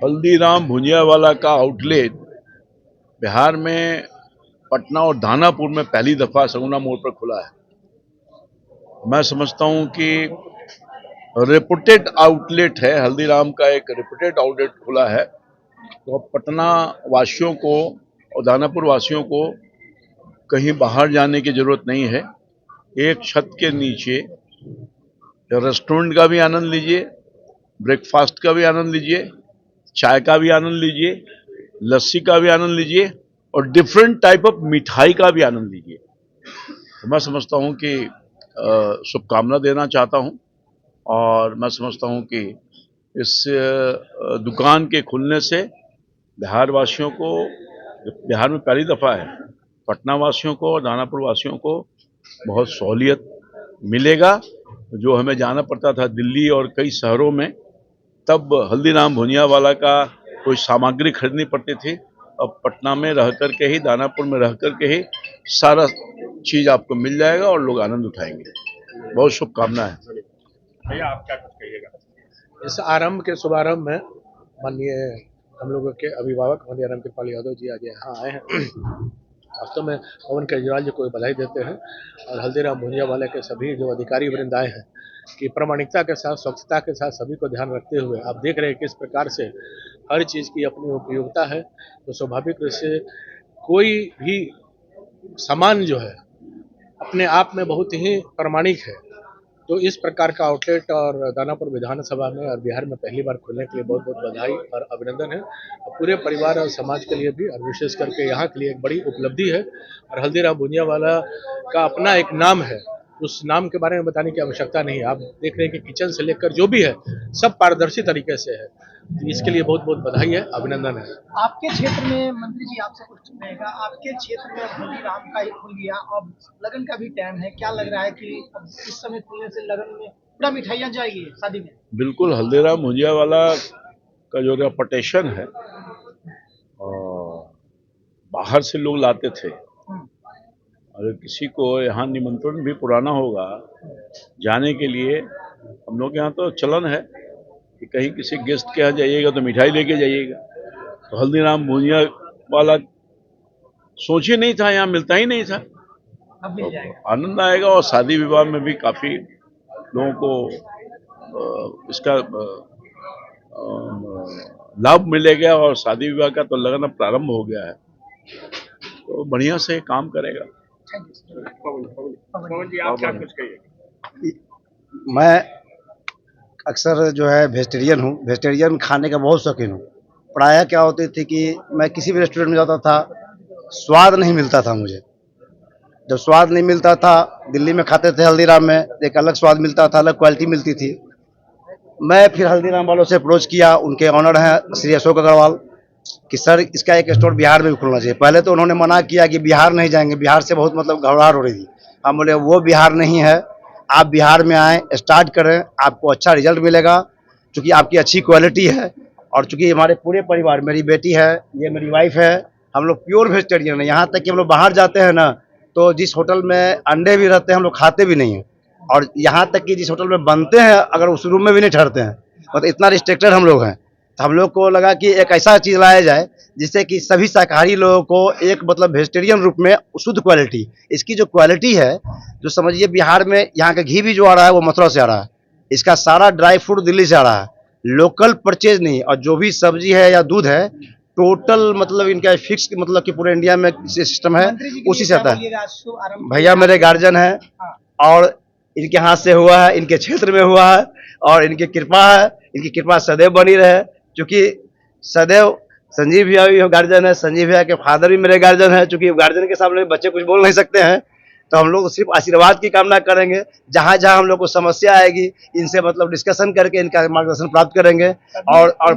हल्दीराम भुजियावाला का आउटलेट बिहार में पटना और दानापुर में पहली दफा सगुना मोड़ पर खुला है। मैं समझता हूं कि रेपुटेड आउटलेट है, हल्दीराम का एक रेपुटेड आउटलेट खुला है। तो पटना वासियों को और दानापुर वासियों को कहीं बाहर जाने की जरूरत नहीं है। एक छत के नीचे रेस्टोरेंट का भी आनंद लीजिए, ब्रेकफास्ट का भी आनंद लीजिए, चाय का भी आनंद लीजिए, लस्सी का भी आनंद लीजिए और डिफरेंट टाइप ऑफ मिठाई का भी आनंद लीजिए। तो मैं समझता हूं कि शुभकामना देना चाहता हूं और मैं समझता हूं कि इस दुकान के खुलने से बिहार वासियों को, बिहार में पहली दफा है, पटना वासियों को और दानापुर वासियों को बहुत सहूलियत मिलेगा। जो हमें जाना पड़ता था दिल्ली और कई शहरों में, तब हल्दीराम भुजियावाला का कोई सामग्री खरीदनी पड़ती थी। अब पटना में रह करके ही, दानापुर में रह करके ही सारा चीज आपको मिल जाएगा और लोग आनंद उठाएंगे। बहुत शुभकामना है। भैया आप क्या कुछ कहिएगा? इस आरंभ के शुभारंभ में माननीय हम लोगों के अभिभावक माननीय रामकृपाल यादव जी आज यहाँ आए हैं। वास्तव में पवन केजरीवाल जी को बधाई देते हैं और हल्दीराम भुजियावाला के सभी जो अधिकारी वृंद आए हैं कि प्रामाणिकता के साथ, स्वच्छता के साथ सभी को ध्यान रखते हुए आप देख रहे हैं किस प्रकार से हर चीज़ की अपनी उपयोगिता है। तो स्वाभाविक रूप से कोई भी सामान जो है अपने आप में बहुत ही प्रामाणिक है। तो इस प्रकार का आउटलेट और दानापुर विधानसभा में और बिहार में पहली बार खुलने के लिए बहुत बहुत बधाई और अभिनंदन है। और पूरे परिवार और समाज के लिए भी और विशेष करके यहाँ के लिए एक बड़ी उपलब्धि है। और हल्दीराम भुजियावाला का अपना एक नाम है, उस नाम के बारे में बताने की आवश्यकता नहीं है। आप देख रहे हैं कि किचन से लेकर जो भी है सब पारदर्शी तरीके से है। तो इसके लिए बहुत बहुत बधाई है, अभिनंदन है। आपके क्षेत्र में मंत्री जी आपसे कुछ रहेगा, आपके क्षेत्र में हल्दीराम का ही खुल गया, अब लगन का भी टाइम है, क्या लग रहा है कि अब इस समय खुलने से लगन में पूरा मिठाइयाँ जाएगी शादी में? बिल्कुल, हल्दीराम भुजियावाला का जो रेपुटेशन है, और बाहर से लोग लाते थे, अगर किसी को यहाँ निमंत्रण भी पुराना होगा जाने के लिए, हम लोग यहाँ तो चलन है कि कहीं किसी गेस्ट के यहाँ जाइएगा तो मिठाई लेके जाइएगा। तो हल्दीराम भुजियावाला सोच ही नहीं था, यहाँ मिलता ही नहीं था। तो आनंद आएगा और शादी विवाह में भी काफी लोगों को इसका लाभ मिलेगा और शादी विवाह का तो लगन अब प्रारंभ हो गया है, तो बढ़िया से काम करेगा। पवन जी आप क्या कुछ कहिएगा? मैं अक्सर जो है वेजिटेरियन हूँ, वेजिटेरियन खाने का बहुत शौकीन हूँ। प्रायः क्या होती थी कि मैं किसी भी रेस्टोरेंट में जाता था, स्वाद नहीं मिलता था मुझे। जब स्वाद नहीं मिलता था, दिल्ली में खाते थे हल्दीराम में, एक अलग स्वाद मिलता था, अलग क्वालिटी मिलती थी। मैं फिर हल्दीराम वालों से अप्रोच किया, उनके ऑनर हैं श्री अशोक अग्रवाल, कि सर इसका एक स्टोर बिहार में भी खुलना चाहिए। पहले तो उन्होंने मना किया कि बिहार नहीं जाएंगे, बिहार से बहुत मतलब घबराहट हो रही थी। हम बोले वो बिहार नहीं है, आप बिहार में आएँ, स्टार्ट करें, आपको अच्छा रिजल्ट मिलेगा, क्योंकि आपकी अच्छी क्वालिटी है। और चूँकि हमारे पूरे परिवार, मेरी बेटी है, ये मेरी वाइफ है, हम लोग प्योर वेजिटेरियन है। यहाँ तक कि हम लोग बाहर जाते हैं ना, तो जिस होटल में अंडे भी रहते हैं हम लोग खाते भी नहीं हैं, और यहाँ तक कि जिस होटल में बनते हैं अगर उस रूम में भी नहीं ठहरते हैं। मतलब इतना रिस्ट्रिक्टेड हम लोग हैं। तो हम लोग को लगा कि एक ऐसा चीज़ लाया जाए जिससे कि सभी शाकाहारी लोगों को एक मतलब वेजिटेरियन रूप में शुद्ध क्वालिटी, इसकी जो क्वालिटी है, जो समझिए बिहार में यहाँ का घी भी जो आ रहा है वो मथुरा से आ रहा है, इसका सारा ड्राई फ्रूट दिल्ली से आ रहा है, लोकल परचेज नहीं। और जो भी सब्जी है या दूध है, टोटल मतलब इनका फिक्स मतलब कि पूरे इंडिया में सिस्टम है, उसी से आता है। भैया मेरे गार्जियन है और इनके हाथ से हुआ है, इनके क्षेत्र में हुआ है और इनकी कृपा है, इनकी कृपा सदैव बनी रहे। क्योंकि सदैव संजीव भैया भी गार्जियन है, संजीव भैया के फादर भी मेरे गार्जियन है। चूंकि गार्जियन के सामने बच्चे कुछ बोल नहीं सकते हैं, तो हम लोग सिर्फ आशीर्वाद की कामना करेंगे। जहाँ जहाँ हम लोग को समस्या आएगी, इनसे मतलब डिस्कशन करके इनका मार्गदर्शन प्राप्त करेंगे। और